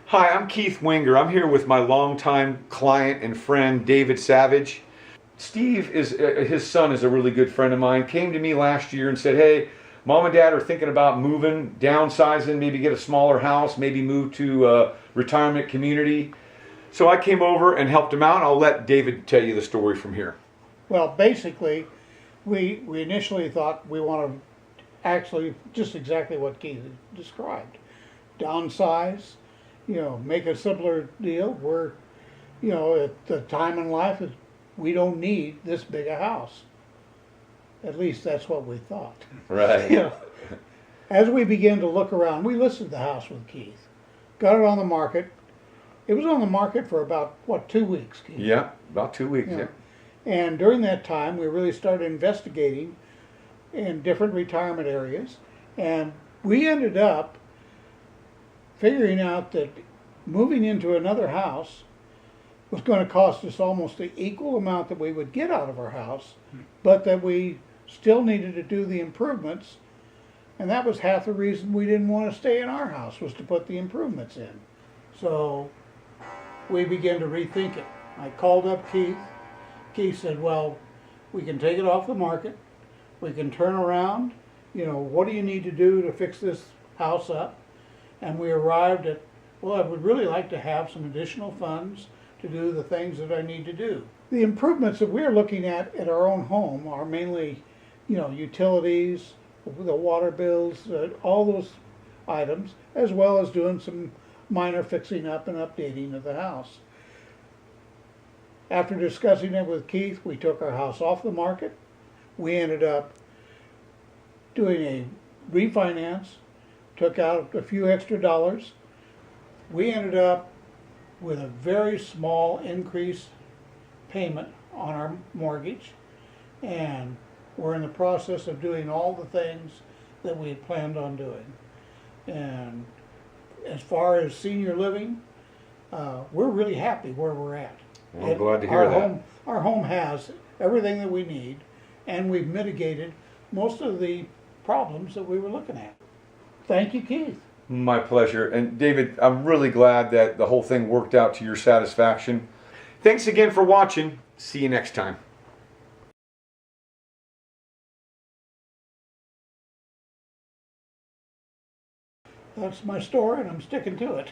Hi, I'm Keith Winger. I'm here with my longtime client and friend, David Savage. Steve his son is a really good friend of mine. Came to me last year and said, hey, mom and dad are thinking about moving, downsizing, maybe get a smaller house, maybe move to a retirement community. So I came over and helped him out. I'll let David tell you the story from here. Well, basically, we initially thought we want to actually just exactly what Keith described. Downsize, make a simpler deal. We're, at the time in life, we don't need this big a house. At least that's what we thought. Right. As we began to look around, we listed the house with Keith, got it on the market. It was on the market for about, 2 weeks, Keith? Yeah, about 2 weeks, yeah. And during that time, we really started investigating in different retirement areas. And we ended up figuring out that moving into another house was going to cost us almost the equal amount that we would get out of our house, but that we still needed to do the improvements. And that was half the reason we didn't want to stay in our house, was to put the improvements in. So we began to rethink it. I called up Keith. Keith said, well, we can take it off the market. We can turn around. What do you need to do to fix this house up? And we arrived at, well, I would really like to have some additional funds to do the things that I need to do. The improvements that we're looking at our own home are mainly, utilities, the water bills, all those items, as well as doing some minor fixing up and updating of the house. After discussing it with Keith, we took our house off the market. We ended up doing a refinance, took out a few extra dollars. We ended up with a very small increase payment on our mortgage, and we're in the process of doing all the things that we had planned on doing. And as far as senior living, we're really happy where we're at. Well, I'm glad to hear that. Our home has everything that we need, and we've mitigated most of the problems that we were looking at. Thank you, Keith. My pleasure. And David, I'm really glad that the whole thing worked out to your satisfaction. Thanks again for watching. See you next time. That's my story, and I'm sticking to it.